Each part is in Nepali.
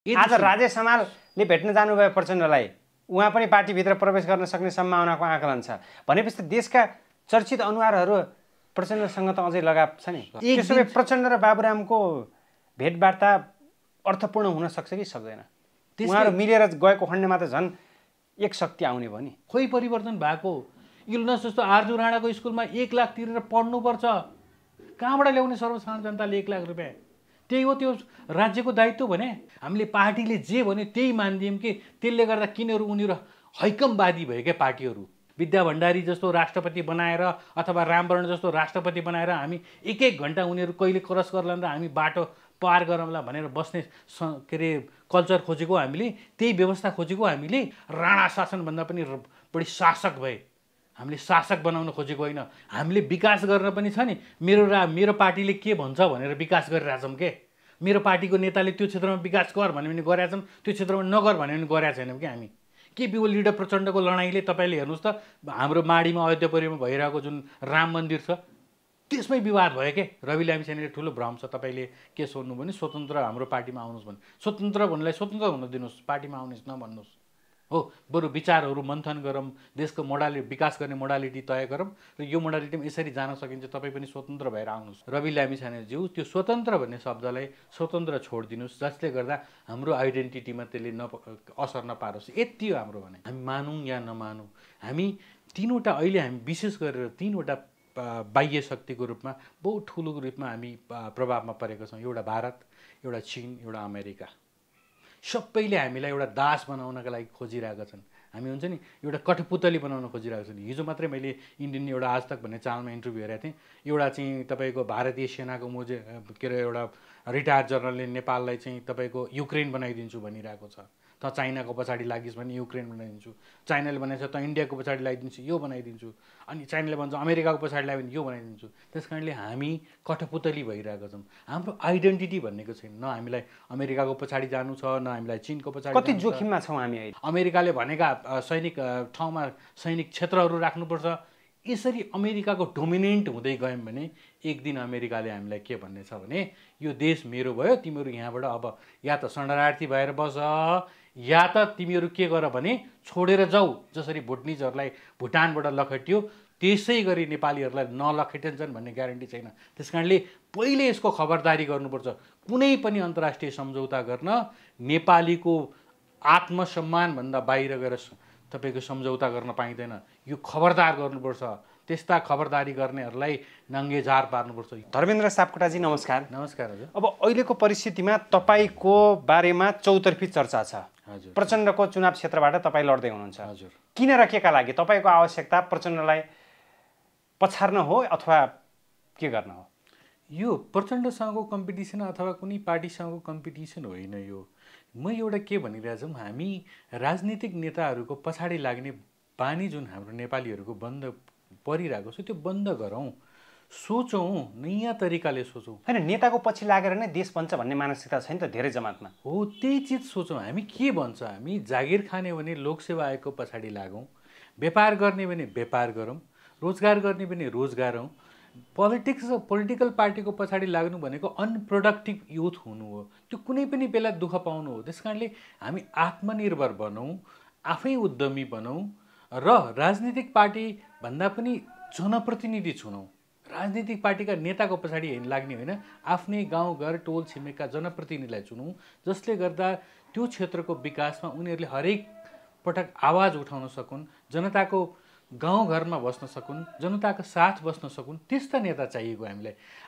आज राजेश हमालले भेट्न जानुभयो प्रचण्डलाई, उहाँ पनि पार्टीभित्र प्रवेश गर्न सक्ने सम्भावनाको आकलन छ भनेपछि देशका चर्चित अनुहारहरू प्रचण्डसँग त अझै लगाव छ नि। त्यसो भए प्रचण्ड र बाबुरामको भेटवार्ता अर्थपूर्ण हुन सक्छ कि सक्दैन? उहाँहरू मिलेर गएको खण्डमा त झन् एक शक्ति आउने भयो नि। खोइ परिवर्तन भएको। इल्नस जस्तो आर्जु राणाको स्कुलमा 1 लाख तिरेर पढ्नुपर्छ, कहाँबाट ल्याउने सर्वसाधारण जनताले 1 लाख रुपियाँ? त्यही हो त्यो राज्यको दायित्व भने। हामीले पार्टीले जे भन्यो त्यही मानिदियौँ कि त्यसले गर्दा उनीहरू हैकमवादी भयो क्या पार्टीहरू। विद्या भण्डारी जस्तो राष्ट्रपति बनाएर अथवा रामवरण जस्तो राष्ट्रपति बनाएर हामी 1-1 घन्टा उनीहरू कहिले क्रस गर्लान् र हामी बाटो पार गरौँला भनेर बस्ने के अरे कल्चर खोजेको हामीले, त्यही व्यवस्था खोजेको हामीले। राणा शासनभन्दा पनि बढी शासक भए, हामीले शासक बनाउन खोजेको होइन। हामीले विकास गर्न पनि छ नि, मेरो पार्टीले के भन्छ भनेर विकास गरिरहेछौँ के। मेरो पार्टीको नेताले त्यो क्षेत्रमा विकास गर भन्यो भने गरेका छौँ, त्यो क्षेत्रमा नगर भन्यो भने गरेका छैनौँ कि हामी। के बिउ लिडर प्रचण्डको लडाइँले तपाईँले हेर्नुहोस् त हाम्रो माडीमा अयोध्यापुरीमा भइरहेको जुन राम मन्दिर छ त्यसमै विवाद भयो के। रवि लामिछानेले ठुलो भ्रम छ, तपाईँले के सोध्नु भने स्वतन्त्र हाम्रो पार्टीमा आउनुहोस् भने। स्वतन्त्र भन्नुलाई स्वतन्त्र हुन दिनुहोस्, पार्टीमा आउनुहोस् नभन्नुहोस् हो। बरु विचारहरू मन्थन गरौँ, देशको विकास गर्ने मोडालिटी तय गरौँ र यो मोडालिटीमा यसरी जान सकिन्छ, तपाईँ पनि स्वतन्त्र भएर आउनुहोस्। रवि लामिछानेज्यू त्यो स्वतन्त्र भन्ने शब्दलाई स्वतन्त्र छोडिदिनुहोस्, जसले गर्दा हाम्रो आइडेन्टिटीमा त्यसले असर नपारोस्। यति हो हाम्रो भने। हामी मानौँ या नमानौँ, हामी तीनवटा अहिले हामी विशेष गरेर तीनवटा बाह्य शक्तिको रूपमा बहुत ठुलो रूपमा हामी प्रभावमा परेका छौँ। एउटा भारत, एउटा चीन, एउटा अमेरिका। सबैले हामीलाई एउटा दास बनाउनका लागि खोजिरहेका छन्। हामी हुन्छ नि एउटा कठपुतली बनाउन खोजिरहेको छन्। हिजो मात्रै मैले इन्डियन एउटा आज तक भन्ने च्यानलमा इन्टरभ्यू हेरेको थिएँ। एउटा चाहिँ तपाईँको भारतीय सेनाको के अरे एउटा रिटायर्ड जनरलले नेपाललाई चाहिँ तपाईँको युक्रेन बनाइदिन्छु भनिरहेको छ। त चाइनाको पछाडि लागिस् भने युक्रेन बनाइदिन्छु, चाइनाले भनेको छ त इन्डियाको पछाडि लगाइदिन्छु यो बनाइदिन्छु, अनि चाइनाले भन्छ अमेरिकाको पछाडि लाग्यो भने यो बनाइदिन्छु। त्यस कारणले हामी कठपुतली भइरहेका छौँ। हाम्रो आइडेन्टिटी भन्नेको छैन। न हामीलाई अमेरिकाको पछाडि जानु छ, न हामीलाई चिनको पछाडि। कति जोखिममा छौँ हामी अहिले? अमेरिकाले भनेका सैनिक ठाउँमा सैनिक क्षेत्रहरू राख्नुपर्छ। यसरी अमेरिकाको डोमिनेन्ट हुँदै गयौँ भने एक दिन अमेरिकाले हामीलाई के भन्ने छ भने यो देश मेरो भयो, तिमीहरू यहाँबाट अब या त शरणार्थी भएर बस या त तिमीहरू के गर भने छोडेर जाऊ। जसरी भुटनिजहरूलाई भुटानबाट लखेट्यो त्यसै गरी नेपालीहरूलाई नलखेटिन्छन् भन्ने ग्यारेन्टी छैन। त्यस कारणले पहिले यसको खबरदारी गर्नुपर्छ। कुनै पनि अन्तर्राष्ट्रिय सम्झौता गर्न नेपालीको आत्मसम्मानभन्दा बाहिर गएर तपाईँको सम्झौता गर्न पाइँदैन। यो खबरदार गर्नुपर्छ। त्यस्ता खबरदारी गर्नेहरूलाई नङ्गे झार पार्नुपर्छ। धर्मेन्द्र सापकोटाजी नमस्कार। नमस्कार हजुर। अब अहिलेको परिस्थितिमा तपाईँको बारेमा चौतर्फी चर्चा छ। हजुर। प्रचण्डको चुनाव क्षेत्रबाट तपाईँ लड्दै हुनुहुन्छ। हजुर। किन र केका लागि तपाईँको आवश्यकता प्रचण्डलाई पछार्न हो अथवा के गर्न हो? यो प्रचण्डसँगको कम्पिटिसन अथवा कुनै पार्टीसँगको कम्पिटिसन होइन। यो म एउटा के भनिरहेको छौँ, हामी राजनीतिक नेताहरूको पछाडि लाग्ने बानी जुन हाम्रो नेपालीहरूको बन्द परिरहेको छ त्यो बन्द गरौँ, सोचौँ, नयाँ तरिकाले सोचौँ। होइन, नेताको पछि लागेर नै देश बन्छ भन्ने मानसिकता छैन त धेरै जमातमा? हो, त्यही चिज सोचौँ। हामी के भन्छ, हामी जागिर खाने भने लोकसेवा आयोगको पछाडि लागौँ, व्यापार गर्ने भने व्यापार गरौँ, रोजगार गर्ने भने रोजगार हौँ। पोलिटिकल पार्टीको पछाडि लाग्नु भनेको अनप्रोडक्टिभ युथ हुनु हो। त्यो कुनै पनि बेला दुःख पाउनु हो। त्यस कारणले हामी आत्मनिर्भर बनौँ, आफै उद्यमी बनौँ र राजनीतिक पार्टी भन्दा पनि जनप्रतिनिधि चुनौँ। राजनीतिक पार्टीका नेताको पछाडि लाग्ने होइन, आफ्नै गाउँघर टोल छिमेकका जनप्रतिनिधिलाई चुनौँ, जसले गर्दा त्यो क्षेत्रको विकासमा उनीहरूले हरेक पटक आवाज उठाउन सकुन्, जनताको गाउँघरमा बस्न सकुन्, जनताको साथ बस्न सकुन्। त्यस्ता नेता चाहिएको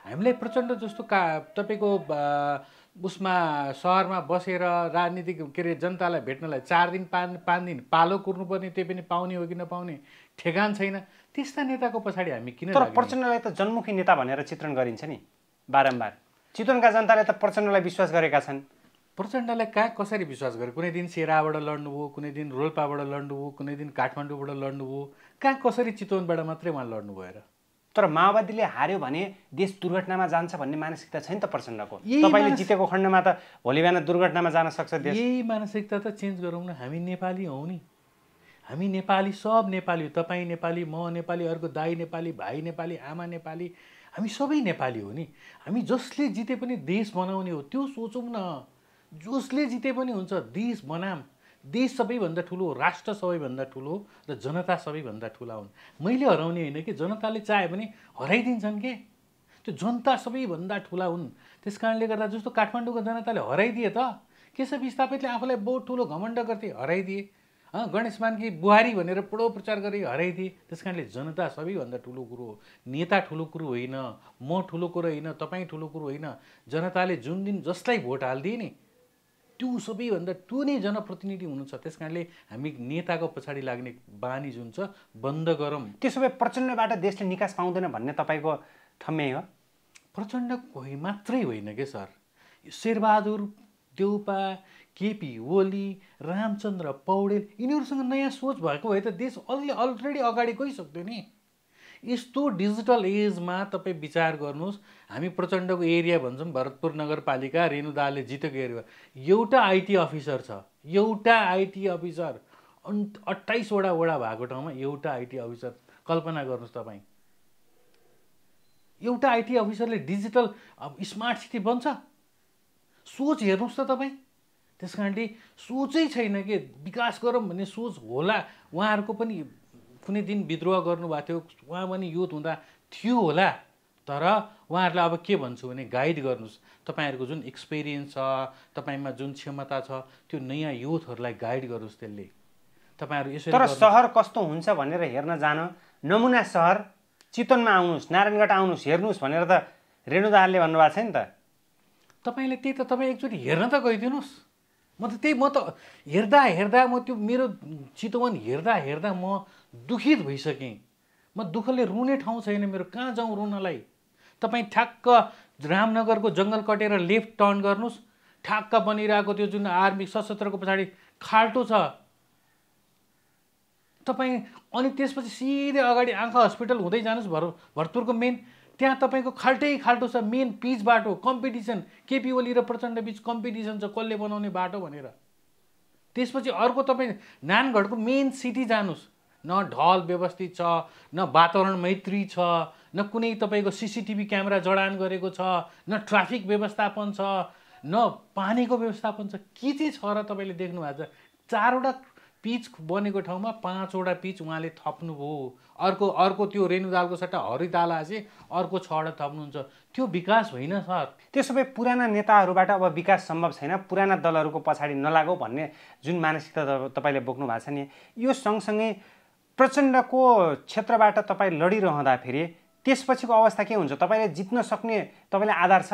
हामीलाई प्रचण्ड जस्तो तपाईँको उसमा सहरमा बसेर राजनीतिक के अरे जनतालाई भेट्नलाई 4 दिन 5 दिन पालो कुर्नुपर्ने, त्यही पनि पाउने हो कि नपाउने ठेगान छैन। त्यस्ता नेताको पछाडि हामी किन? तर प्रचण्डलाई त जनमुखी नेता भनेर चित्रण गरिन्छ नि बारम्बार। चितवनका जनताले त प्रचण्डलाई विश्वास गरेका छन्। प्रचण्डलाई कहाँ कसरी विश्वास गरे? कुनै दिन सेराबाट लड्नुभयो, कुनै दिन रोल्पाबाट लड्नुभयो, कुनै दिन काठमाडौँबाट लड्नुभयो, कहाँ कसरी चितवनबाट मात्रै उहाँ लड्नुभयो र? तर माओवादीले हार्यो भने देश दुर्घटनामा जान्छ भन्ने मानसिकता छैन त प्रचण्डको? तपाईँले जितेको खण्डमा त भोलि बिहान दुर्घटनामा जान सक्छ देश। यही मानसिकता त चेन्ज गरौँ न। हामी नेपाली हौँ नि, हामी नेपाली, सब नेपाली हो। तपाईँ नेपाली, म नेपाली, अर्को दाइ नेपाली, भाइ नेपाली, आमा नेपाली, हामी सबै नेपाली हो नि। हामी जसले जिते पनि देश बनाउने हो त्यो सोचौँ न। जसले जिते पनि हुन्छ, देश बनाम, देश सबैभन्दा ठुलो, राष्ट्र सबैभन्दा ठुलो र जनता सबैभन्दा ठुला हुन्। मैले हराउने होइन कि, जनताले चाह्यो भने हराइदिन्छन् के, त्यो जनता सबैभन्दा ठुला हुन्। त्यस कारणले गर्दा जस्तो काठमाडौँको जनताले हराइदिए त, केशव विस्थापितले आफूलाई बहुत ठुलो घमण्ड गर्थे, हराइदिए। गणेश मानकी बुहारी भनेर बडो प्रचार गरे, हराइदिए। त्यस कारणले जनता सबैभन्दा ठुलो कुरो हो, नेता ठुलो कुरो होइन, म ठुलो कुरो होइन, तपाईँ ठुलो कुरो होइन। जनताले जुन दिन जसलाई भोट हालिदिए नि, त्यो सबैभन्दा त्यो नै जनप्रतिनिधि हुनु छ। त्यस कारणले हामी नेताको पछाडि लाग्ने बानी जुन छ बन्द गरौँ। त्यसो भए प्रचण्डबाट देशले निकास पाउँदैन भन्ने तपाईँको ठम्याइ हो? प्रचण्ड कोही मात्रै होइन के सर, शेरबहादुर देउपा, केपी ओली, रामचन्द्र पौडेल, यिनीहरूसँग नयाँ सोच भएको भए त देश अलरेडी अगाडि गइसक्थ्यो नि। यस्तो डिजिटल एजमा तपाईँ विचार गर्नुहोस्, हामी प्रचण्डको एरिया भन्छौँ भरतपुर नगरपालिका, रेणुदाले जितेको एरिया, एउटा आइटी अफिसर छ, एउटा आइटी अफिसर। 28वटा वडा भएको ठाउँमा एउटा आइटी अफिसर। कल्पना गर्नुहोस् तपाईँ, एउटा आइटी अफिसरले डिजिटल स्मार्ट सिटी बन्छ? सोच हेर्नुहोस् त तपाईँ। त्यस कारणले सोचै छैन कि विकास गरौँ भन्ने सोच होला। उहाँहरूको पनि कुनै दिन विद्रोह गर्नुभएको थियो, उहाँ पनि युथ हुँदा थियो होला, तर उहाँहरूलाई अब के भन्छु भने गाइड गर्नुहोस्। तपाईँहरूको जुन एक्सपिरियन्स छ, तपाईँमा जुन क्षमता छ, त्यो नयाँ युथहरूलाई गाइड गर्नुहोस्। त्यसले तपाईँहरू यसरी। तर सहर कस्तो हुन्छ भनेर हेर्न जान, नमुना सहर चितवनमा आउनुहोस्, नारायणगढ आउनुहोस्, हेर्नुहोस् भनेर त रेणुदाहालले भन्नुभएको छ नि त। तपाईँले त्यही त, तपाईँ एकचोटि हेर्न त गइदिनुहोस्। म त हेर्दा म त्यो मेरो चितवन हेर्दा म दुखित भइसकेँ। म दुःखले रुने ठाउँ छैन मेरो, कहाँ जाउँ रुनलाई। तपाईँ ठ्याक्क रामनगरको जङ्गल कटेर लेफ्ट टर्न गर्नुहोस्, ठ्याक्क बनिरहेको त्यो जुन आर्मी सशस्त्रको पछाडि खाल्टो छ तपाईँ, अनि त्यसपछि सिधै अगाडि आँखा हस्पिटल हुँदै जानुहोस्, भरतपुरको मेन, त्यहाँ तपाईँको खाल्टो छ, मेन पिच बाटो, कम्पिटिसन, केपी ओली र प्रचण्ड बिच कम्पिटिसन छ कसले बनाउने बाटो भनेर। त्यसपछि अर्को तपाईँ नानगढको मेन सिटी जानुहोस्, न ढल व्यवस्थित छ, न वातावरण मैत्री छ, न कुनै तपाईँको सिसिटिभी क्यामेरा जडान गरेको छ, न ट्राफिक व्यवस्थापन छ, न पानीको व्यवस्थापन छ। के चाहिँ छ र तपाईँले देख्नु भएको छ? 4वटा पिच बनेको ठाउँमा 5वटा पिच उहाँले थप्नुभयो। अर्को त्यो रेणुदालको सट्टा हरिदाल आसे अर्को 6वटा थप्नुहुन्छ। त्यो विकास होइन सर। त्यसो भए पुराना नेताहरूबाट अब विकास सम्भव छैन, पुराना दलहरूको पछाडि नलागौ भन्ने जुन मानसिकता तपाईँले बोक्नु भएको छ नि, यो सँगसँगै प्रचण्डको क्षेत्रबाट तपाईँ लडिरहँदाखेरि त्यसपछिको अवस्था के हुन्छ? तपाईँले जित्न सक्ने तपाईँले आधार छ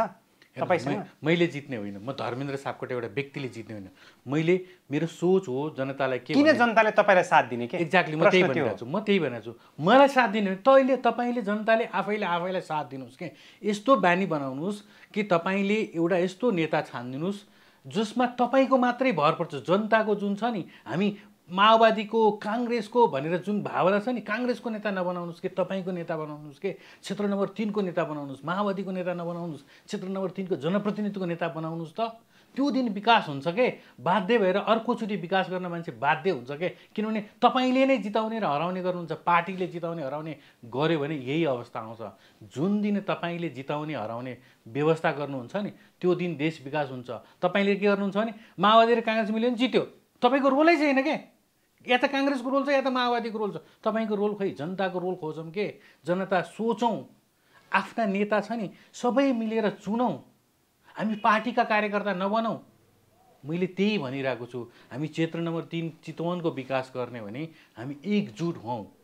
तपाईँसँग? मैले जित्ने होइन, म धर्मेन्द्र सापकोटा एउटा व्यक्तिले जित्ने होइन। मैले, मेरो सोच हो जनतालाई के, किन जनताले तपाईँलाई साथ दिने के? एक्ज्याक्टली म त्यही भनिरहेको छु। मलाई साथ दिने तपाईँले जनताले आफैलाई साथ दिनुहोस् के। यस्तो बानी बनाउनुहोस् कि तपाईँले एउटा यस्तो नेता छानिदिनुहोस् जसमा तपाईँको मात्रै भर पर्छ। जनताको जुन छ नि, हामी माओवादीको, काङ्ग्रेसको भनेर जुन भावना छ नि, काङ्ग्रेसको नेता नबनाउनुहोस् कि तपाईँको नेता बनाउनुहोस् कि, क्षेत्र नम्बर 3 को नेता बनाउनुहोस्, माओवादीको नेता नबनाउनुहोस्, क्षेत्र नम्बर 3 को जनप्रतिनिधिको नेता बनाउनुहोस् त। त्यो दिन विकास हुन्छ के। बाध्य भएर अर्कोचोटि विकास गर्न मान्छे बाध्य हुन्छ के, किनभने तपाईँले नै जिताउने र हराउने गर्नुहुन्छ। पार्टीले जिताउने हराउने गर्यो भने यही अवस्था आउँछ। जुन दिन तपाईँले जिताउने हराउने व्यवस्था गर्नुहुन्छ नि, त्यो दिन देश विकास हुन्छ। तपाईँले के गर्नुहुन्छ भने माओवादी र काङ्ग्रेस मिल्यो भने जित्यो, तपाईँको रोलै छैन के। या त काङ्ग्रेसको रोल छ या त माओवादीको रोल छ, तपाईँको रोल खै? जनताको रोल खोजौँ के। जनता सोचौँ, आफ्ना नेता छ नि सबै मिलेर चुनौँ, हामी पार्टीका कार्यकर्ता नबनौँ। मैले त्यही भनिरहेको छु। हामी क्षेत्र नम्बर 3 चितवनको विकास गर्ने भने हामी एकजुट हौँ।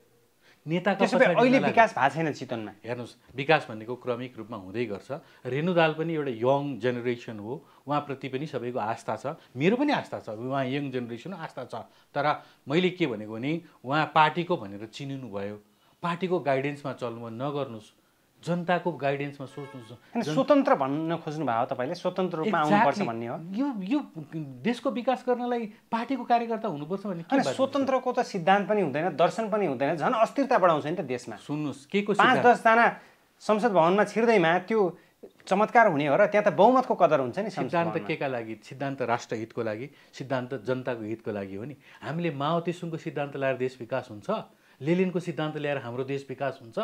नेताका पछाडि अहिले विकास भएको छैन चितवनमा। हेर्नुहोस्, विकास भनेको क्रमिक रूपमा हुँदै गर्छ। रेणुदाल पनि एउटा यङ जेनेरेसन हो, उहाँप्रति पनि सबैको आस्था छ, मेरो पनि आस्था छ। उहाँ यङ जेनेरेसन हो, आस्था छ। तर मैले के भनेको भने उहाँ पार्टीको भनेर चिनिनु भयो। पार्टीको गाइडेन्समा चल्नु नगर्नुहोस्, जनताको गाइडेन्समा सोच्नुहोस्। स्वतन्त्र भन्न खोज्नु भयो तपाईँले, स्वतन्त्र रूपमा आउनुपर्छ भन्ने हो। यो देशको विकास गर्नलाई पार्टीको कार्यकर्ता हुनुपर्छ भन्ने के? स्वतन्त्रको त सिद्धान्त पनि हुँदैन, दर्शन पनि हुँदैन, झन् अस्थिरता बढाउँछ नि त देशमा। सुन्नुहोस्, के को 5-10 जना संसद भवनमा छिर्दैमा त्यो चमत्कार हुने हो र त्यहाँ त बहुमतको कदर हुन्छ नि। सिद्धान्त के का लागि? सिद्धान्त राष्ट्रहितको लागि, सिद्धान्त जनताको हितको लागि हो नि। हामीले माओ तेसुङको सिद्धान्त ल्याएर देश विकास हुन्छ? लेनिनको सिद्धान्त ल्याएर हाम्रो देश विकास हुन्छ?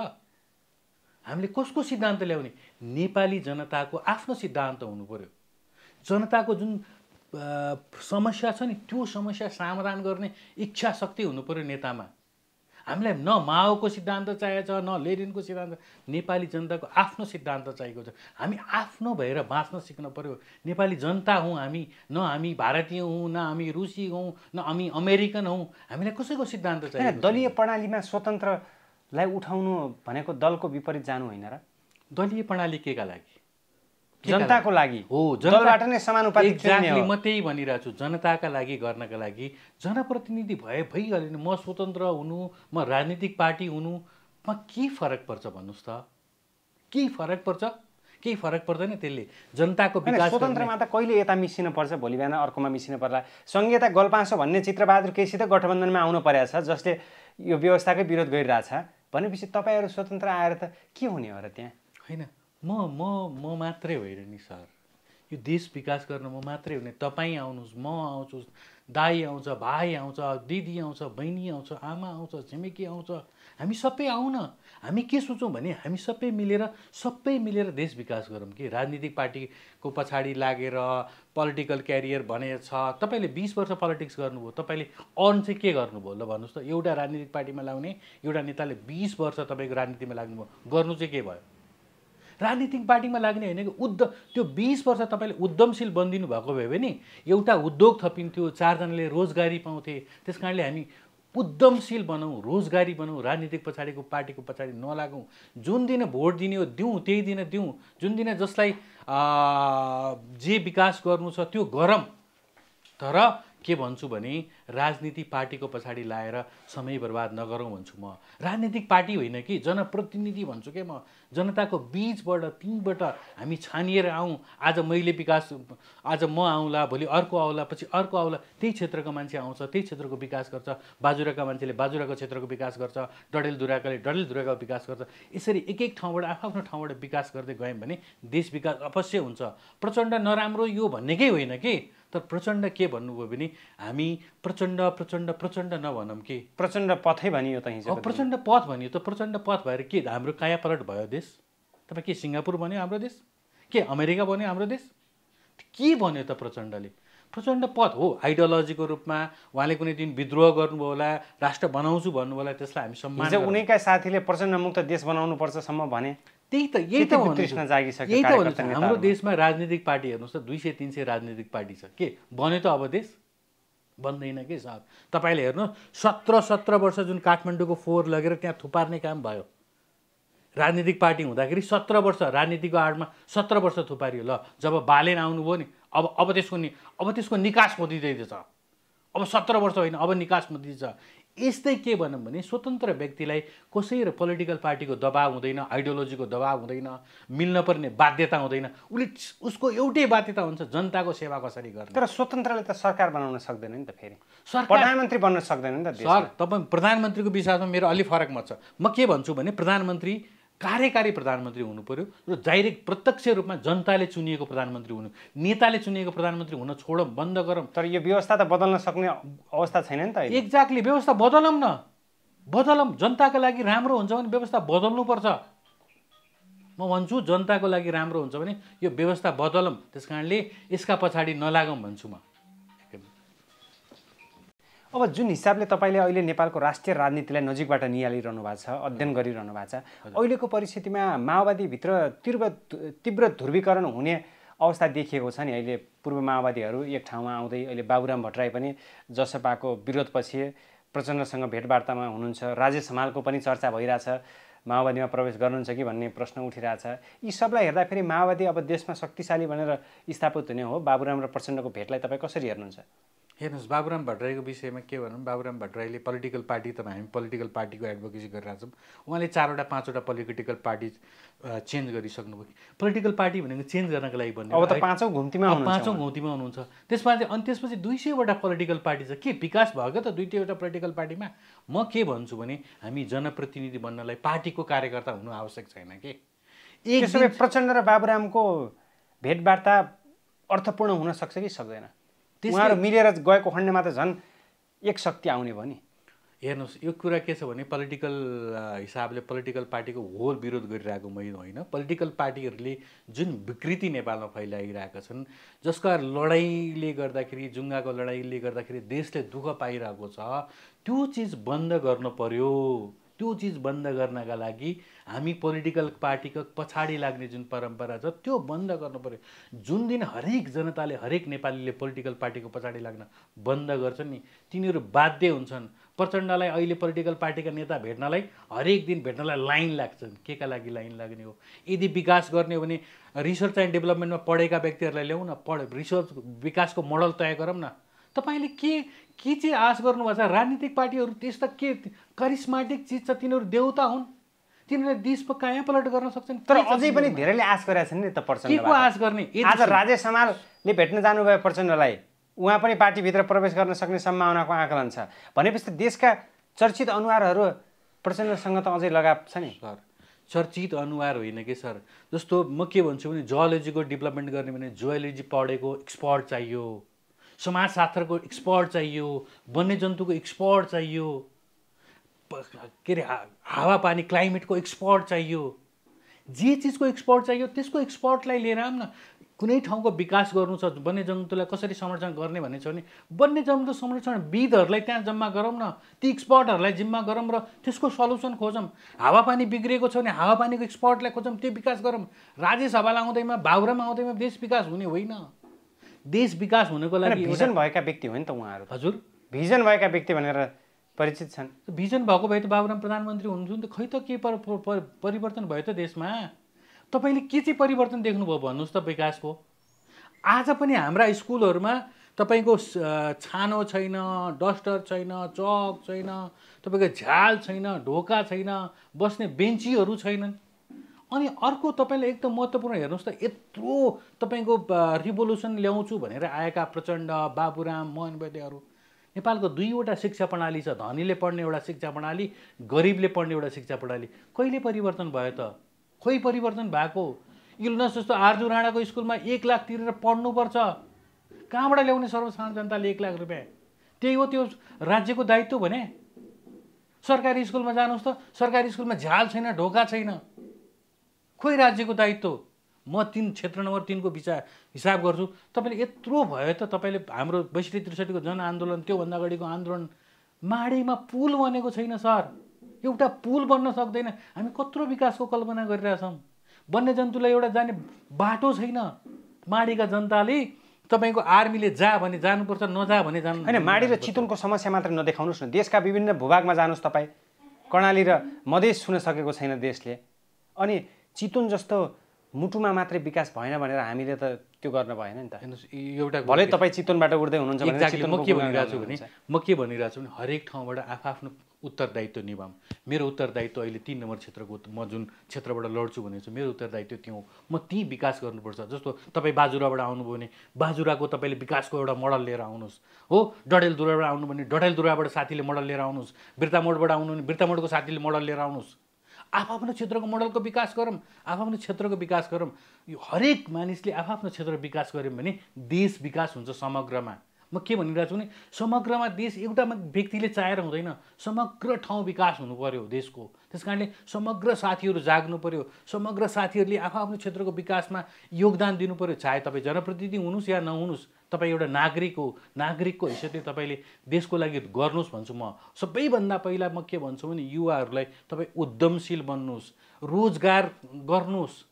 हामीले कसको सिद्धान्त ल्याउने? नेपाली जनताको आफ्नो सिद्धान्त हुनु पर्यो। जनताको जुन समस्या छ नि त्यो समस्या समाधान गर्ने इच्छा शक्ति हुनु पर्यो नेतामा। हामीलाई न माओको सिद्धान्त चाहिएको छ, न लेनिनको सिद्धान्त, नेपाली जनताको आफ्नो सिद्धान्त चाहिएको छ। हामी आफ्नो भएर बाँच्न सिक्न पर्यो। नेपाली जनता हौँ हामी, न हामी भारतीय हौँ, न हामी रुसी हौँ, न हामी अमेरिकन हौँ। हामीलाई कसैको सिद्धान्त चाहिएको छ? दलीय प्रणालीमा स्वतन्त्रलाई उठाउनु भनेको दलको विपरीत जानु होइन र? दलीय प्रणाली केका लागि? जनताको लागि हो, दलबाट नै समानुपातिक चुन्ने हो। म त्यही भनिरहेको छु, जनताका लागि गर्नका लागि जनप्रतिनिधि भइहाल्यो नि। म स्वतन्त्र हुनु, म राजनीतिक पार्टी हुनुमा के फरक पर्छ भन्नुहोस् त? केही फरक पर्छ? केही फरक पर्दैन। त्यसले जनताको विकास स्वतन्त्रमा त कहिले यता मिसिन पर्छ, भोलि बिहान अर्कोमा मिसिन पर्ला। संघीयता गलपासो भन्ने चित्रबहादुर केसीसित गठबन्धनमा आउनु परेको छ, जसले यो व्यवस्थाकै विरोध गरिरहेछ भनेपछि तपाईँहरू स्वतन्त्र आएर त के हुने हो र त्यहाँ? होइन, म मात्रै होइन नि सर, यो देश विकास गर्न म मात्रै हुने। तपाईँ आउनुहोस्, म आउँछु, दाई आउँछ, भाइ आउँछ, दिदी आउँछ, बहिनी आउँछ, आमा आउँछ, छिमेकी आउँछ, हामी सबै आउन। हामी के सोचौँ भने हामी सबै मिलेर देश विकास गरौँ कि। राजनीतिक पार्टीको पछाडि लागेर पोलिटिकल क्यारियर भने छ। तपाईँले 20 वर्ष पोलिटिक्स गर्नुभयो, तपाईँले अर्न चाहिँ के गर्नुभयो ल भन्नुहोस् त? एउटा राजनीतिक पार्टीमा लाग्ने एउटा नेताले 20 वर्ष तपाईँको राजनीतिमा लाग्नुभयो, गर्नु चाहिँ के भयो? राजनीतिक पार्टीमा लाग्ने होइन कि त्यो 20 वर्ष तपाईँले उद्यमशील बनिदिनु भएको भए भने एउटा उद्योग थपिन्थ्यो, 4 जनाले रोजगारी पाउँथे। त्यस कारणले हामी उद्यमशील बनाऊँ, रोजगारी बनाऊँ, राजनीतिक पछाडिको पार्टीको पछाडि नलागौँ। जुन दिन भोट दिने हो दिउँ, त्यही दिन दिउँ। जुन दिन जसलाई जे विकास गर्नु छ त्यो गरौँ। तर के भन्छु भने राजनीतिक पार्टीको पछाडि लाएर समय बर्बाद नगरौँ भन्छु म। राजनीतिक पार्टी होइन कि जनप्रतिनिधि भन्छु के म। जनताको बीचबाट तीबाट हामी छानिएर आउँ। आज मैले विकास, आज म आउँला, भोलि अर्को आउला, पछि अर्को आउला, त्यही क्षेत्रको मान्छे आउँछ, त्यही क्षेत्रको विकास गर्छ। बाजुराका मान्छेले बाजुराको क्षेत्रको विकास गर्छ, डडेलधुराकाले डडेलधुराको विकास गर्छ। यसरी एक एक ठाउँबाट आफ्नो ठाउँबाट विकास गर्दै गयौँ भने देश विकास अवश्य हुन्छ। प्रचण्ड नराम्रो यो भन्नेकै होइन कि, तर प्रचण्ड के भन्नुभयो भने हामी प्रचण्ड नभनौँ कि प्रचण्ड पथै भनियो त हिजो। प्रचण्ड पथ भनियो त प्रचण्ड पथ भएर के हाम्रो काया पलट भयो देश? तपाईँ के सिङ्गापुर बन्यो हाम्रो देश? के अमेरिका बन्यो हाम्रो देश? के भन्यो त प्रचण्डले? प्रचण्ड पथ हो। आइडियोलोजीको रूपमा उहाँले कुनै दिन विद्रोह गर्नुभयो होला, राष्ट्र बनाउँछु भन्नुभयो होला, त्यसलाई हामी सम्मान गर्छौँ। उनैका साथीले प्रचण्ड मुक्त देश बनाउनु पर्छसम्म भने यही त भन्नु। हाम्रो देशमा राजनीतिक पार्टी हेर्नुहोस् त, 200-300 राजनीतिक पार्टी छ। के बन्यो त अब देश? बन्दैन के साहब। तपाईँले हेर्नुहोस् 17 वर्ष जुन काठमाडौँको फोहोर लगेर त्यहाँ थुपार्ने काम भयो, राजनीतिक पार्टी हुँदाखेरि 17 वर्ष राजनीतिको आडमा 17 वर्ष थुपारियो। ल जब बालेन आउनुभयो नि, अब त्यसको निकास खोजिँदैछ। अब 17 वर्ष होइन, अब निकास खोजिन्छ। यस्तै के भनौँ भने स्वतन्त्र व्यक्तिलाई कसै र पोलिटिकल पार्टीको दबाव हुँदैन, आइडियोलोजीको दबाव हुँदैन, मिल्न पर्ने बाध्यता हुँदैन। उसको एउटै बाध्यता हुन्छ, जनताको सेवा कसरी गर्ने। तर स्वतन्त्रले त सरकार बनाउन सक्दैन नि त, फेरि प्रधानमन्त्री बन्न सक्दैन नि त। सर तपाईँ प्रधानमन्त्रीको विषयमा मेरो अलि फरक मत छ। म के भन्छु भने प्रधानमन्त्री कार्यकारी प्रधानमन्त्री हुनु पर्यो र डाइरेक्ट प्रत्यक्ष रूपमा जनताले चुनिएको प्रधानमन्त्री हुनु। नेताले चुनिएको प्रधानमन्त्री हुन छोडौँ, बन्द गरौँ। तर यो व्यवस्था त बदल्न सक्ने अवस्था छैन नि त। एक्ज्याक्टली, व्यवस्था बदलौँ न, बदलौँ। जनताको लागि राम्रो हुन्छ भने व्यवस्था बदल्नुपर्छ। म भन्छु जनताको लागि राम्रो हुन्छ भने यो व्यवस्था बदलौँ। त्यस कारणले यसका पछाडि नलागौँ भन्छु म। अब जुन हिसाबले तपाईँले अहिले नेपालको राष्ट्रिय राजनीतिलाई नजिकबाट निहालिरहनु भएको छ, अध्ययन गरिरहनु भएको छ, अहिलेको परिस्थितिमा माओवादीभित्र तीव्र ध्रुवीकरण हुने अवस्था देखिएको छ नि। अहिले पूर्व माओवादीहरू एक ठाउँमा आउँदै अहिले बाबुराम भट्टराई पनि जसपाको विरोधपछि प्रचण्डसँग भेटवार्तामा हुनुहुन्छ। राजेश हमालको पनि चर्चा भइरहेछ, माओवादीमा प्रवेश गर्नुहुन्छ कि भन्ने प्रश्न उठिरहेछ। यी सबलाई हेर्दाखेरि माओवादी अब देशमा शक्तिशाली भनेर स्थापित हुने हो। बाबुराम र प्रचण्डको भेटलाई तपाईँ कसरी हेर्नुहुन्छ? हेर्नुहोस्, बाबुराम भट्टराईको विषयमा के भनौँ, बाबुराम भट्टराईले पोलिटिकल पार्टी, त हामी पोलिटिकल पार्टीको एडभोकेसी गरिरहेछौँ। उहाँले 4वटा 5वटा पोलिटिकल पार्टी चेन्ज गरिसक्नुभयो। पोलिटिकल पार्टी भनेको चेन्ज गर्नको लागि भन्ने, अब त 5औं घुम्तीमा हुनुहुन्छ। त्यसपछि 200वटा पोलिटिकल पार्टी छ। के विकास भयो क्या त 200वटा पोलिटिकल पार्टीमा? म के भन्छु भने हामी जनप्रतिनिधि बन्नलाई पार्टीको कार्यकर्ता हुनु आवश्यक छैन कि। प्रचण्ड र बाबुरामको भेटवार्ता अर्थपूर्ण हुन सक्छ कि सक्दैन? उहाँहरू मिलेर गएको खण्डमा त झन् एक शक्ति आउने भयो नि। हेर्नुहोस् यो कुरा के छ भने पोलिटिकल हिसाबले पोलिटिकल पार्टीको होल विरोध गरिरहेको मैले होइन। पोलिटिकल पार्टीहरूले जुन विकृति नेपालमा फैलाइरहेका छन्, जसका लडाइँले गर्दाखेरि, जुङ्गाको लडाइँले गर्दाखेरि देशले दुःख पाइरहेको छ, त्यो चिज बन्द गर्नु पर्यो। त्यो चिज बन्द गर्नका लागि हामी पोलिटिकल पार्टीको पछाडि लाग्ने जुन परम्परा छ त्यो बन्द गर्नु पर्यो। जुन दिन हरेक जनताले, हरेक नेपालीले पोलिटिकल पार्टीको पछाडि लाग्न बन्द गर्छन् नि, तिनीहरू बाध्य हुन्छन्। प्रचण्डलाई अहिले पोलिटिकल पार्टीका नेता भेट्नलाई, हरेक दिन भेट्नलाई लाइन लाग्छन्। के का लागि लाइन लाग्ने हो? यदि विकास गर्ने हो भने रिसर्च एन्ड डेभलपमेन्टमा पढेका व्यक्तिहरूलाई ल्याउँ न, रिसर्च विकासको मोडल तय गरौँ न। तपाईँले के चाहिँ आश गर्नुभएको छ? राजनीतिक पार्टीहरू त्यस्ता के करिस्माटिक चिज छ, तिनीहरू देउता हुन्, तिनीहरूले देशमा कहाँ पलट गर्न सक्छन्। तर अझै पनि धेरैले आश गरेका छन् नि त प्रचण्ड। के को आश गर्ने? आज राजेश हमालले भेट्न जानुभयो प्रचण्डलाई, उहाँ पनि पार्टीभित्र प्रवेश गर्न सक्ने सम्भावनाको आकलन छ भनेपछि देशका चर्चित अनुहारहरू प्रचण्डसँग त अझै लगाव छ नि सर। चर्चित अनुहार होइन कि सर। जस्तो म के भन्छु भने जियोलोजीको डेभलपमेन्ट गर्ने भने जियोलोजी पढेको एक्सपर्ट चाहियो, समाजशास्त्रको एक्सपर्ट चाहियो, वन्यजन्तुको एक्सपर्ट चाहियो, के अरे हावापानी क्लाइमेटको एक्सपर्ट चाहियो। जे चिजको एक्सपर्ट चाहियो त्यसको एक्सपर्टलाई लिएर आऊँ न। कुनै ठाउँको विकास गर्नु छ, वन्यजन्तुलाई कसरी संरक्षण गर्ने भन्ने छ भने वन्यजन्तु संरक्षणविदहरूलाई त्यहाँ जम्मा गरौँ न, ती एक्सपर्टहरूलाई जिम्मा गरौँ र त्यसको सल्युसन खोजौँ। हावापानी बिग्रेको छ भने हावापानीको एक्सपर्टलाई खोजौँ, त्यो विकास गरौँ। राजेश हमाल आउँदैमा, बाबुराम आउँदैमा देश विकास हुने होइन। देश विकास हुनको लागि भिजन भएका व्यक्ति हो नि त उहाँहरू। हजुर, भिजन भएका व्यक्ति भनेर परिचित छन्। भिजन भएको भए त बाबुराम प्रधानमन्त्री हुनुहुन्थ्यो नि त। खै त के परिवर्तन भयो त देशमा? तपाईँले के चाहिँ परिवर्तन देख्नुभयो भन्नुहोस् त विकासको? आज पनि हाम्रा स्कुलहरूमा तपाईँको छानो छैन, डस्टर छैन, चक छैन, तपाईँको झ्याल छैन, ढोका छैन, बस्ने बेन्चीहरू छैनन्। अनि अर्को तपाईँले एकदम महत्त्वपूर्ण हेर्नुहोस् त, यत्रो तपाईँको रिभोल्युसन ल्याउँछु भनेर आएका प्रचण्ड, बाबुराम, मोहन वैद्यहरू, नेपालको दुईवटा शिक्षा प्रणाली छ। धनीले पढ्ने एउटा शिक्षा प्रणाली, गरिबले पढ्ने एउटा शिक्षा प्रणाली। कहिले परिवर्तन भयो त? खोइ परिवर्तन भएको? इल्नस जस्तो आर्जु राणाको स्कुलमा 1 लाख तिरेर पढ्नुपर्छ। कहाँबाट ल्याउने सर्वसाधारण जनताले 1 लाख रुपियाँ? त्यही हो त्यो राज्यको दायित्व भने? सरकारी स्कुलमा जानुहोस् त, सरकारी स्कुलमा झ्याल छैन, ढोका छैन। खोइ राज्यको दायित्व? म 3 क्षेत्र नम्बर 3 को हिसाब गर्छु। तपाईँले यत्रो भयो त, तपाईँले हाम्रो 62-63 को जनआन्दोलन, त्योभन्दा अगाडिको आन्दोलन, माडीमा पुल बनेको छैन सर। एउटा पुल बन्न सक्दैन। हामी कत्रो विकासको कल्पना गरिरहेछौँ। वन्यजन्तुलाई एउटा जाने बाटो छैन। माडीका जनताले तपाईँको आर्मीले जा भने जानुपर्छ, नजा भने जानु होइन। माडी र चितवनको समस्या मात्र नदेखाउनुहोस् न, देशका विभिन्न भूभागमा जानुहोस् तपाईँ। कर्णाली र मधेस छुन सकेको छैन देशले, अनि चितवन जस्तो मुटुमा मात्रै विकास भएन भनेर हामीले त त्यो गर्न भएन नि त। हेर्नुहोस्, एउटा भलै तपाईँ चितवनबाट उड्दै हुनुहुन्छ भने म के भनिरहेको छु भने हरेक ठाउँबाट आफ्नो उत्तरदायित्व निभाऊँ। मेरो उत्तरदायित्व अहिले 3 नम्बर क्षेत्रको, म जुन क्षेत्रबाट लड्छु भनेको छु, मेरो उत्तरदायित्व त्यो हो। म ती विकास गर्नुपर्छ। जस्तो तपाईँ बाजुराबाट आउनुभयो भने बाजुराको तपाईँले विकासको एउटा मोडल लिएर आउनुहोस्। हो, डडेलधुराबाट आउनु भने डडेलधुराबाट साथीले मोडल लिएर आउनुहोस्। बिर्तामोडबाट आउनु भने बिर्तामोडको साथीले मोडल लिएर आउनुहोस्। आफ्नो क्षेत्रको मोडलको विकास गरौँ, आफ्नो क्षेत्रको विकास गरौँ। यो हरेक मानिसले आफ्नो क्षेत्र विकास गऱ्यौँ भने देश विकास हुन्छ समग्रमा। म के भनिरहेको छु भने समग्रमा देश एउटा व्यक्तिले चाहेर हुँदैन, समग्र ठाउँ विकास हुनु पर्यो देशको। त्यस कारणले समग्र साथीहरू जाग्नु पर्यो। समग्र साथीहरूले आफ्नो क्षेत्रको विकासमा योगदान दिनु पर्यो। चाहे तपाईँ जनप्रतिनिधि हुनुहोस् या नहुनुहोस्, तपाईँ एउटा नागरिक हो। नागरिकको हैसियतले तपाईँले देशको लागि गर्नुहोस् भन्छु म। सबैभन्दा पहिला म के भन्छु भने युवाहरूलाई तपाईँ उद्यमशील बन्नुहोस्, रोजगार गर्नुहोस्,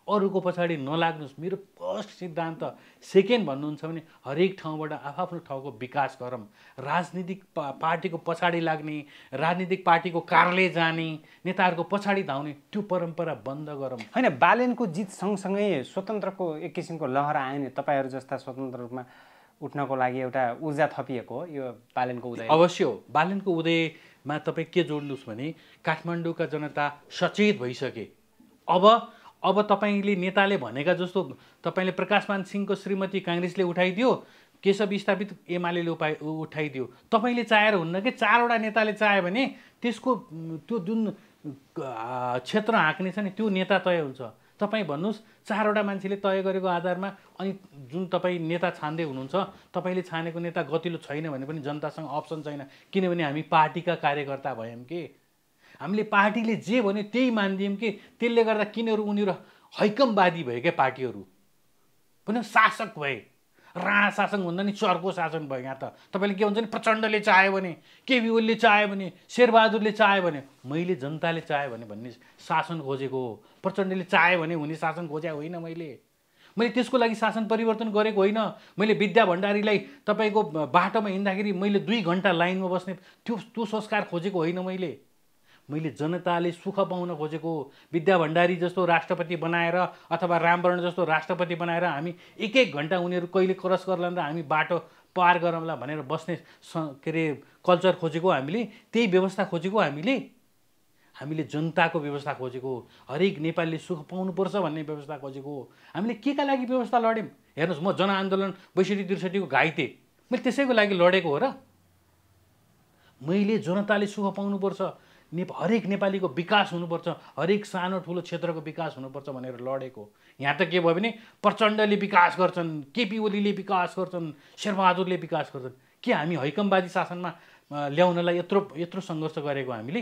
अरूको पछाडि नलाग्नुहोस्। मेरो फर्स्ट सिद्धान्त। सेकेन्ड भन्नुहुन्छ भने हरेक ठाउँबाट आफ्नो ठाउँको विकास गरौँ। राजनीतिक पार्टीको पछाडि लाग्ने, राजनीतिक पार्टीको कार्यालय जाने, नेताहरूको पछाडि धाउने त्यो परम्परा बन्द गरौँ। होइन, बालेनको जित सँगसँगै स्वतन्त्रको एक किसिमको लहर आयो नि। तपाईँहरू जस्ता स्वतन्त्र रूपमा उठ्नको लागि एउटा ऊर्जा थपिएको हो यो बालेनको उदय। अवश्य हो। बालेनको उदयमा तपाईँ के जोड्नुहोस् भने काठमाडौँका जनता सचेत भइसके। अब तपाईँले नेताले भनेका जस्तो तपाईँले प्रकाशमान सिंहको श्रीमती काङ्ग्रेसले उठाइदियो, केशव स्थापित एमाले उठाइदियो। तपाईँले चाहेर हुन्न कि 4वटा नेताले चाह्यो भने त्यसको त्यो जुन क्षेत्र हाँक्ने छ नि त्यो नेता तय हुन्छ। तपाईँ भन्नुहोस् 4वटा मान्छेले तय गरेको आधारमा अनि जुन तपाईँ नेता छान्दै हुनुहुन्छ तपाईँले छानेको नेता गतिलो छैन भने पनि जनतासँग अप्सन छैन, किनभने हामी पार्टीका कार्यकर्ता भयौँ कि हामीले पार्टीले जे भन्यो त्यही मानिदियौँ कि त्यसले गर्दा उनीहरू हैकमवादी भए क्या पार्टीहरू पनि शासक भए। राणा शासन भन्दा नि चर्को शासन भयो यहाँ त। तपाईँले के भन्छ नि प्रचण्डले चाह्यो भने, केपी ओलीले चाह्यो भने, शेरबहादुरले चाह्यो भने, मैले जनताले चाह्यो भने भन्ने शासन खोजेको हो। प्रचण्डले चाह्यो भने हुने शासन खोजे होइन। मैले त्यसको लागि शासन परिवर्तन गरेको होइन। मैले विद्या भण्डारीलाई तपाईँको बाटोमा हिँड्दाखेरि मैले 2 घन्टा लाइनमा बस्ने त्यो संस्कार खोजेको होइन। मैले जनताले सुख पाउन खोजेको। विद्या भण्डारी जस्तो राष्ट्रपति बनाएर अथवा रामवरण जस्तो राष्ट्रपति बनाएर हामी 1-1 घन्टा उनीहरू कहिले क्रस गर्ला र हामी बाटो पार गरौँला भनेर बस्ने के अरे कल्चर खोजेको हामीले, त्यही व्यवस्था खोजेको हामीले जनताको व्यवस्था खोजेको, हरेक नेपालीले सुख पाउनुपर्छ भन्ने व्यवस्था खोजेको। हामीले केका लागि व्यवस्था लड्यौँ? हेर्नुहोस्, म जनआन्दोलन 62-63 को घाइते, मैले त्यसैको लागि लडेको हो र? मैले जनताले सुख पाउनुपर्छ, हरेक नेपालीको विकास हुनुपर्छ, हरेक सानो ठुलो क्षेत्रको विकास हुनुपर्छ भनेर लडेको। यहाँ त के भयो भने प्रचण्डले विकास गर्छन्, केपी ओलीले विकास गर्छन्, शेरबहादुरले विकास गर्छन्। के हामी हैकमवादी शासनमा ल्याउनलाई यत्रो सङ्घर्ष गरेको हामीले?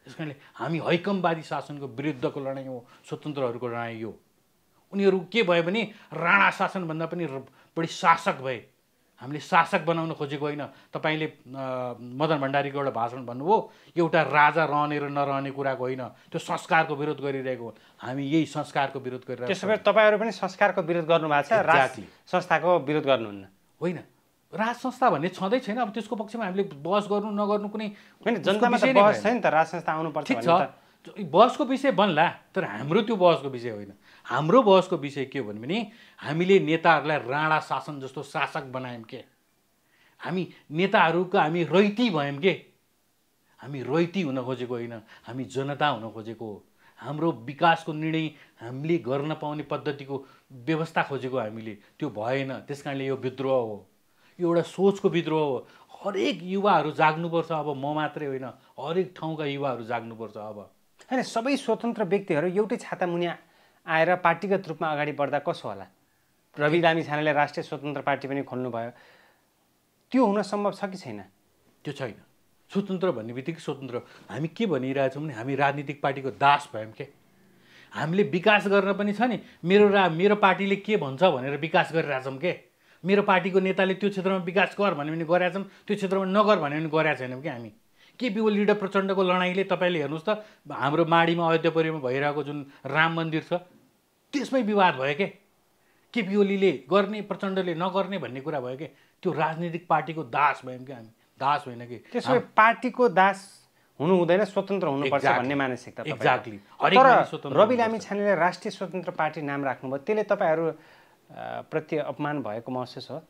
त्यस कारणले हामी हैकमवादी शासनको विरुद्धको लडाइँ हो, स्वतन्त्रहरूको लडाइँ हो। उनीहरू के भयो भने राणा शासनभन्दा पनि बढी शासक भए। हामीले शासक बनाउन खोजेको होइन। तपाईँले मदन भण्डारीको एउटा भाषण भन्नुभयो, एउटा राजा रहने र नरहने कुराको होइन, त्यो संस्कारको विरोध गरिरहेको हो। हामी यही संस्कारको विरोध गरिरहेको। त्यसो भए तपाईँहरू पनि संस्कारको विरोध गर्नुभएको छ, राज संस्थाको विरोध गर्नुहुन्न? होइन, राज संस्था भन्ने छँदै छैन। अब त्यसको पक्षमा हामीले बहस गर्नु नगर्नु कुनै होइन, जनतामा त बहस छैन त, राज संस्था आउनुपर्छ भन्ने त बहसको विषय बन्ला, तर हाम्रो त्यो बहसको विषय होइन। हाम्रो बहसको विषय के हो भने हामीले नेताहरूलाई राणा शासन जस्तो शासक बनायौँ के? हामी नेताहरूको हामी रैती भयौँ के? हामी रैती हुन खोजेको होइन, हामी जनता हुन खोजेको हो। हाम्रो विकासको निर्णय हामीले गर्न पाउने पद्धतिको व्यवस्था खोजेको हामीले, त्यो भएन। त्यस कारणले यो विद्रोह हो, यो एउटा सोचको विद्रोह हो। हरेक युवाहरू जाग्नुपर्छ। अब म मात्रै होइन, हरेक ठाउँका युवाहरू जाग्नुपर्छ। अब होइन, सबै स्वतन्त्र व्यक्तिहरू एउटै छाता मुनि आएर पार्टीगत रूपमा अगाडि बढ्दा कसो होला? रवि लामिछानेले राष्ट्रिय स्वतन्त्र पार्टी पनि खोल्नुभयो, त्यो हुन सम्भव छ कि छैन? त्यो छैन। स्वतन्त्र भन्ने बित्तिकै स्वतन्त्र। हामी के भनिरहेछौँ भने हामी राजनीतिक पार्टीको दास भयौँ के? हामीले विकास गर्न पनि छ नि, मेरो पार्टीले के भन्छ भनेर विकास गरिरहेछौँ के? मेरो पार्टीको नेताले त्यो क्षेत्रमा विकास गर भन्यो भने गरेछौँ, त्यो क्षेत्रमा नगर भन्यो भने गरेका छैनौँ कि हामी। केपी ओली र प्रचण्डको लडाइँले तपाईँले हेर्नुहोस् त, हाम्रो माडीमा अयोध्यापुरीमा भइरहेको जुन राम मन्दिर छ त्यसमै विवाद भयो के? केपी ओलीले गर्ने प्रचण्डले नगर्ने भन्ने कुरा भयो के? त्यो राजनीतिक पार्टीको दास भयौँ कि हामी, दास होइन कि? त्यसो भए पार्टीको दास हुनु हुँदैन, स्वतन्त्र हुनुपर्छ भन्ने मानसिकता। एक्ज्याक्टली। तर रवि लामिछानेले राष्ट्रिय स्वतन्त्र पार्टी नाम राख्नुभयो, त्यसले तपाईँहरू प्रति अपमान भएको महसुस हो?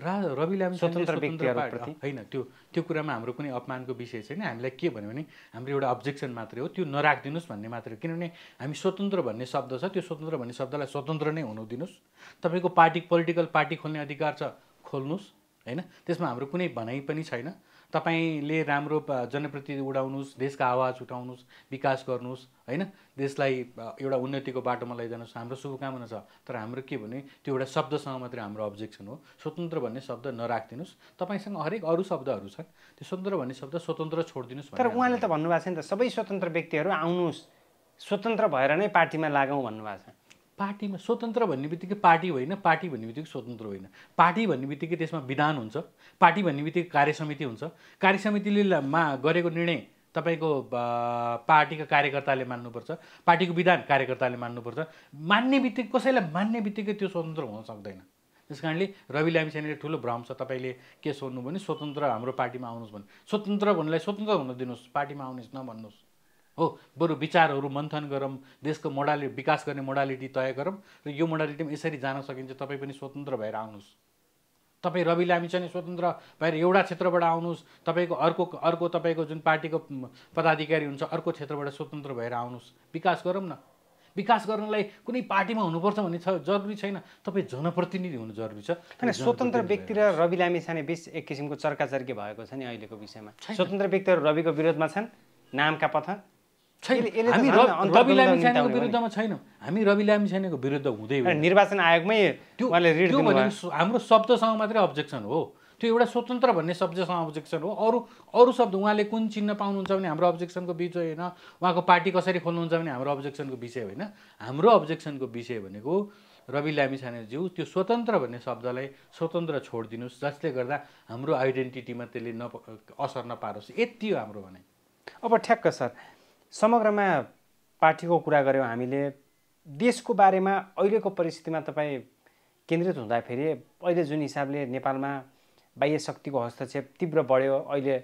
रवि लामिछाने स्वतन्त्र व्यक्तिहरूप्रति होइन, त्यो कुरामा हाम्रो कुनै अपमानको विषय छैन। हामीलाई के भन्यो भने हाम्रो एउटा अब्जेक्सन मात्रै हो, त्यो नराखिदिनुहोस् भन्ने मात्रै हो। किनभने हामी स्वतन्त्र भन्ने शब्द छ, त्यो स्वतन्त्र भन्ने शब्दलाई स्वतन्त्र नै हुनु दिनुहोस्। तपाईँको पोलिटिकल पार्टी खोल्ने अधिकार छ, खोल्नुहोस्, होइन? त्यसमा हाम्रो कुनै भनाइ पनि छैन। तपाईँले राम्रो जनप्रतिनिधि उडाउनुहोस्, देशका आवाज उठाउनुहोस्, विकास गर्नुहोस्, होइन? देशलाई एउटा उन्नतिको बाटोमा लैजानुहोस्, हाम्रो शुभकामना छ। तर हाम्रो के भने त्यो एउटा शब्दसँग मात्रै हाम्रो अब्जेक्सन हो। स्वतन्त्र भन्ने शब्द नराखिदिनुहोस्। तपाईँसँग हरेक अरू शब्दहरू छन्, त्यो स्वतन्त्र भन्ने शब्द स्वतन्त्र छोडिदिनुहोस्। तर उहाँले त भन्नुभएको छ नि त, सबै स्वतन्त्र व्यक्तिहरू आउनुहोस्, स्वतन्त्र भएर नै पार्टीमा लागौँ भन्नुभएको छ। पार्टीमा स्वतन्त्र भन्ने बित्तिकै पार्टी होइन, पार्टी भन्ने बित्तिकै स्वतन्त्र होइन। पार्टी भन्ने बित्तिकै त्यसमा विधान हुन्छ, पार्टी भन्ने बित्तिकै कार्यसमिति हुन्छ। कार्यसमितिले गरेको निर्णय तपाईँको पार्टीका कार्यकर्ताले मान्नुपर्छ, पार्टीको विधान कार्यकर्ताले मान्नुपर्छ। मान्ने बित्तिकै, कसैलाई मान्ने बित्तिकै त्यो स्वतन्त्र हुन सक्दैन। त्यस कारणले रवि लामिछानेले ठुलो भ्रम छ। तपाईँले के सोध्नु भने स्वतन्त्र हाम्रो पार्टीमा आउनुहोस् भने, स्वतन्त्र भन्नुलाई स्वतन्त्र हुन दिनुहोस्, पार्टीमा आउनुहोस् नभन्नुहोस्। हो, बरु विचारहरू मन्थन गरौँ, देशको विकास गर्ने मोडालिटी तय गरौँ र यो मोडालिटीमा यसरी जान सकिन्छ। तपाईँ पनि स्वतन्त्र भएर आउनुहोस्। तपाईँ रवि लामिछाने स्वतन्त्र भएर एउटा क्षेत्रबाट आउनुहोस्, तपाईँको अर्को तपाईँको जुन पार्टीको पदाधिकारी हुन्छ अर्को क्षेत्रबाट स्वतन्त्र भएर आउनुहोस्, विकास गरौँ न। विकास गर्नलाई कुनै पार्टीमा हुनुपर्छ भन्ने जरुरी छैन, तपाईँ जनप्रतिनिधि हुनु जरुरी छ। होइन, स्वतन्त्र व्यक्ति र रवि लामिछाने बिच एक किसिमको चर्काचर्की भएको छ नि अहिलेको विषयमा। स्वतन्त्र व्यक्तिहरू रविको विरोधमा छन्, नामका पथ हामी रवि लामिछानेको विरुद्धमा छैनौँ, हामी रवि लामिछानेको विरुद्ध हुँदै निर्वाचन आयोगमै हाम्रो शब्दसँग मात्रै अब्जेक्सन हो, त्यो एउटा स्वतन्त्र भन्ने शब्दसँग अब्जेक्सन हो। अरू शब्द उहाँले कुन चिन्ह पाउनुहुन्छ भने हाम्रो अब्जेक्सनको विषय होइन, उहाँको पार्टी कसरी खोल्नुहुन्छ भने हाम्रो अब्जेक्सनको विषय होइन। हाम्रो अब्जेक्सनको विषय भनेको रवि लामिछानेज्यू त्यो स्वतन्त्र भन्ने शब्दलाई स्वतन्त्र छोडिदिनुहोस्, जसले गर्दा हाम्रो आइडेन्टिटीमा त्यसले असर नपारोस्, यति हो हाम्रो भनाइ। अब ठ्याक्क सर, समग्रमा पार्टीको कुरा गऱ्यौँ हामीले, देशको बारेमा अहिलेको परिस्थितिमा तपाईँ केन्द्रित हुँदाखेरि अहिले जुन हिसाबले नेपालमा बाह्य शक्तिको हस्तक्षेप तीव्र बढ्यो, अहिले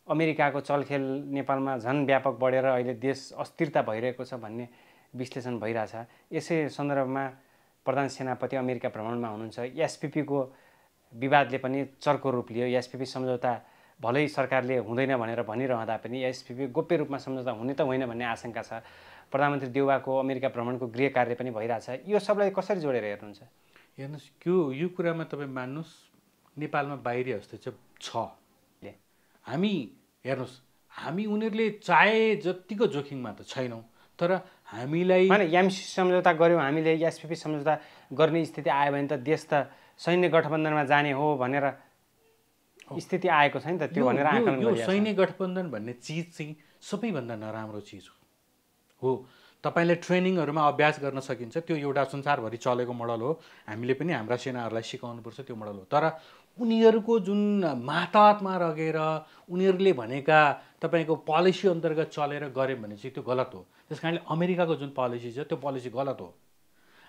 अमेरिकाको चलखेल नेपालमा झन् व्यापक बढेर अहिले देश अस्थिरता भइरहेको छ भन्ने विश्लेषण भइरहेछ। यसै सन्दर्भमा प्रधान सेनापति अमेरिका भ्रमणमा हुनुहुन्छ, एसपिपीको विवादले पनि चर्को रूप लियो। एसपिपी सम्झौता भलै सरकारले हुँदैन भनेर भनिरहँदा पनि एसपिपी गोप्य रूपमा सम्झौता हुने त होइन भन्ने आशंका छ। प्रधानमन्त्री देउवाको अमेरिका भ्रमणको गृह कार्य पनि भइरहेछ। यो सबलाई कसरी जोडेर हेर्नुहुन्छ? हेर्नुहोस्, यो कुरामा तपाईँ मान्नुहोस्, नेपालमा बाहिरी हस्तक्षेप छ। हामी हेर्नुहोस्, हामी उनीहरूले चाहे जतिको जोखिममा त छैनौँ, तर हामीलाई एमसी सम्झौता गऱ्यौँ हामीले, एसपिपी सम्झौता गर्ने स्थिति आयो भने त देश त सैन्य गठबन्धनमा जाने हो भनेर स्थिति आएको छ नि त। त्यो भनेर आकलन यो सैन्य गठबन्धन भन्ने चिज चाहिँ सबैभन्दा नराम्रो चिज हो। तपाईँले ट्रेनिङहरूमा अभ्यास गर्न सकिन्छ, त्यो एउटा संसारभरि चलेको मोडल हो, हामीले पनि हाम्रा सेनाहरूलाई सिकाउनुपर्छ त्यो मोडल हो। तर उनीहरूको जुन मातहतमा लगेर उनीहरूले भनेका तपाईँको पोलिसी अन्तर्गत चलेर गऱ्यौँ भने चाहिँ त्यो गलत हो। त्यस कारणले अमेरिकाको जुन पोलिसी छ त्यो पोलिसी गलत हो।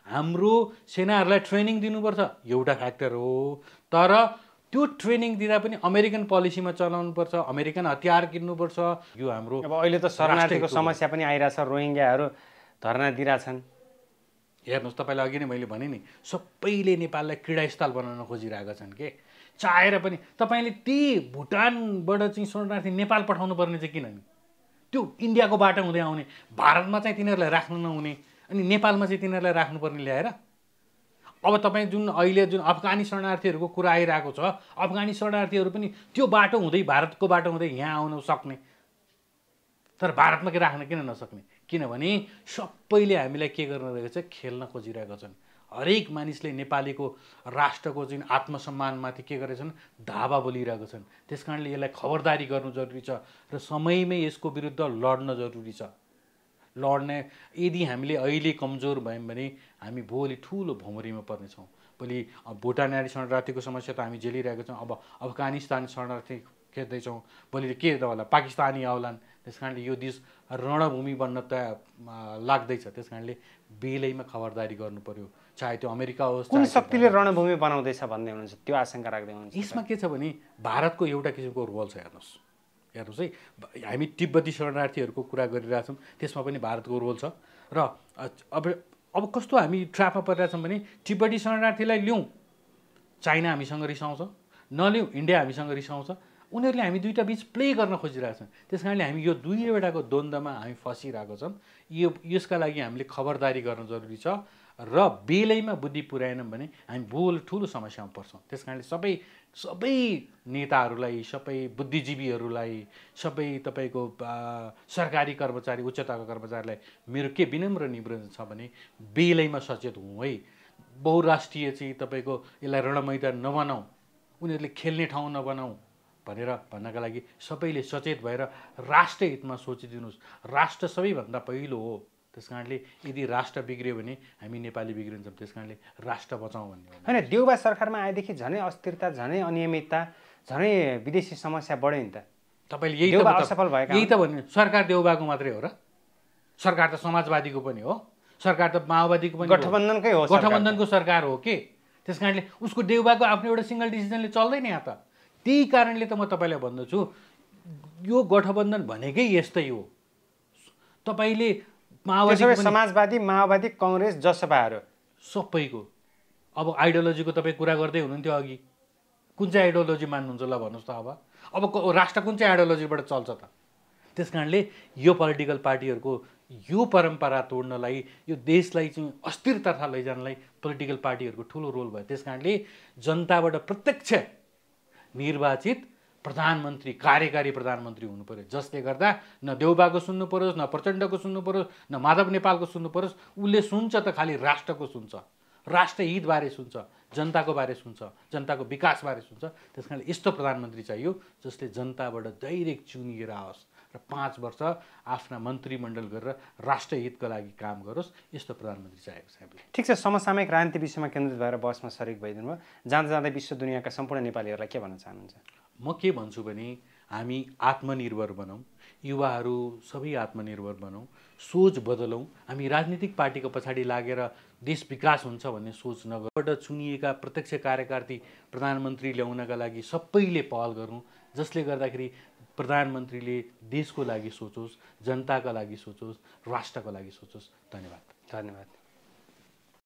हाम्रो सेनाहरूलाई ट्रेनिङ दिनुपर्छ एउटा फ्याक्टर हो, तर त्यो ट्रेनिङ दिँदा पनि अमेरिकन पोलिसीमा चलाउनुपर्छ, अमेरिकन हतियार किन्नुपर्छ। यो हाम्रो अब अहिले त शरणार्थीको समस्या पनि आइरहेछ, रोहिङ्ग्याहरू धरना दिइरहेछन्। हेर्नुहोस्, तपाईँलाई अघि नै मैले भने नि, सबैले नेपाललाई क्रीडास्थल बनाउन खोजिरहेका छन् के, चाहेर पनि। तपाईँले त्यही भुटानबाट चाहिँ शरणार्थी नेपाल पठाउनु पर्ने चाहिँ किन नि? त्यो इन्डियाको बाटो हुँदै आउने, भारतमा चाहिँ तिनीहरूलाई राख्नु नहुने, अनि नेपालमा चाहिँ तिनीहरूलाई राख्नुपर्ने ल्याएर। अब तपाईँ जुन अहिले जुन अफगानी शरणार्थीहरूको कुरा आइरहेको छ, अफगानी शरणार्थीहरू पनि त्यो बाटो हुँदै भारतको बाटो हुँदै यहाँ आउन सक्ने, तर भारतमा के राख्न किन नसक्ने? किनभने सबैले हामीलाई के गर्न रहेको छ, खेल्न खोजिरहेका छन्। हरेक मानिसले नेपालीको राष्ट्रको जुन आत्मसम्मानमाथि के गरेका छन्, धावा बोलिरहेका छन्। त्यस कारणले यसलाई खबरदारी गर्नु जरुरी छ र समयमै यसको विरुद्ध लड्न जरुरी छ। यदि हामीले अहिले कमजोर भयौँ भने हामी भोलि ठुलो भौमरीमा पर्नेछौँ। भोलि भुटानी शरणार्थीको समस्या त हामी झेलिरहेका छौँ, अब अफगानिस्तान शरणार्थी खेद्दैछौँ, भोलि के त होला पाकिस्तानी आउलान्। त्यस कारणले यो देश रणभूमि बन्न त लाग्दैछ। त्यस कारणले बेलैमा खबरदारी गर्नु पर्यो, चाहे त्यो अमेरिका होस्। कुन शक्तिले रणभूमि बनाउँदैछ भन्ने हुनुहुन्छ, त्यो आशंका राख्दै हुनुहुन्छ? यसमा के छ भने भारतको एउटा किसिमको रोल छ। हेर्नुहोस् है, हामी तिब्बती शरणार्थीहरूको कुरा गरिरहेछौँ, त्यसमा पनि भारतको रोल छ। र अब कस्तो हामी ट्र्यापमा परिरहेछौँ भने तिब्बती शरणार्थीलाई लिउँ, चाइना हामीसँग रिसाउँछ, नलिउँ इन्डिया हामीसँग रिसाउँछ। उनीहरूले हामी दुईवटा बिच प्ले गर्न खोजिरहेछन्। त्यस कारणले हामी यो दुईवटाको द्वन्द्वमा हामी फसिरहेको छौँ। यसका लागि हामीले खबरदारी गर्न जरुरी छ र बेलैमा बुद्धि पुर्याएनौँ भने हामी ठुलो समस्यामा पर्छौँ। त्यस कारणले सबै नेताहरूलाई, सबै बुद्धिजीवीहरूलाई, सबै तपाईँको सरकारी कर्मचारी, उच्चताको कर्मचारीलाई मेरो के विनम्र निवेदन छ भने बेलैमा सचेत हौँ है। बहुराष्ट्रिय चाहिँ तपाईँको यसलाई रणमैदान नबनाऊ, उनीहरूले खेल्ने ठाउँ नबनाऊ भनेर भन्नका लागि सबैले सचेत भएर राष्ट्र हितमा सोचिदिनुहोस्। राष्ट्र सबैभन्दा पहिलो हो। त्यस कारणले यदि राष्ट्र बिग्रियो भने हामी नेपाली बिग्रिन्छौँ। त्यस कारणले राष्ट्र बचाउँ भन्ने होइन। देउबा सरकारमा आएदेखि झनै अस्थिरता, झनै अनियमितता, झनै विदेशी समस्या बढ्यो नि त। तपाईँले यही त भन्नु, सरकार देउबाको मात्रै हो र? सरकार त समाजवादीको पनि हो, सरकार त माओवादीको पनि गठबन्धनकै हो, गठबन्धनको सरकार हो के। त्यस कारणले उसको देउबाको आफ्नो एउटा सिङ्गल डिसिजनले चल्दैन यहाँ त। त्यही कारणले त म तपाईँलाई भन्दछु, यो गठबन्धन भनेकै यस्तै हो। तपाईँले समाजवादी, माओवादी, कङ्ग्रेस, जसपाहरू सबैको अब आइडियोलोजीको तपाईँ कुरा गर्दै हुनुहुन्थ्यो अघि, कुन चाहिँ आइडियोलोजी मान्नुहुन्छ ल भन्नुहोस् त? अब राष्ट्र कुन चाहिँ आइडियोलोजीबाट चल्छ त? त्यस कारणले यो पोलिटिकल पार्टीहरूको यो परम्परा तोड्नलाई, यो देशलाई चाहिँ अस्थिरता लैजानलाई पोलिटिकल पार्टीहरूको ठुलो रोल भयो। त्यस कारणले जनताबाट प्रत्यक्ष निर्वाचित प्रधानमन्त्री कार्यकारी प्रधानमन्त्री हुनु पर्यो, जसले गर्दा न देउबाको सुन्नु परोस्, न प्रचण्डको सुन्नु परोस्, न माधव नेपालको सुन्नु परोस्। उसले सुन्छ त खालि राष्ट्रको सुन्छ, राष्ट्रहितबारे सुन्छ, जनताको बारे सुन्छ, जनताको विकासबारे सुन्छ। त्यस कारणले यस्तो प्रधानमन्त्री चाहियो जसले जनताबाट डाइरेक्ट चुनिएर आओस् र 5 वर्ष आफ्ना मन्त्रीमण्डल गरेर राष्ट्रहितको लागि काम गरोस्। यस्तो प्रधानमन्त्री चाहिएको छ हामीले। ठिक छ, समसामयिक राजनीति विषयमा केन्द्रित भएर बहसमा सरिक भइदिनु भयो। जाँदा जाँदै विश्व दुनियाँका सम्पूर्ण नेपालीहरूलाई के भन्न चाहनुहुन्छ? म के भन्छु भने हामी आत्मनिर्भर बनौँ, युवाहरू सबै आत्मनिर्भर बनौँ, सोच बदलौँ। हामी राजनीतिक पार्टीको पछाडि लागेर देश विकास हुन्छ भन्ने सोच नगरबाट चुनिएका प्रत्यक्ष कार्यकर्ता प्रधानमन्त्री ल्याउनका लागि सबैले पहल गरौँ, जसले गर्दाखेरि प्रधानमन्त्रीले देशको लागि सोचोस्, जनताका लागि सोचोस्, राष्ट्रको लागि सोचोस्। धन्यवाद। धन्यवाद।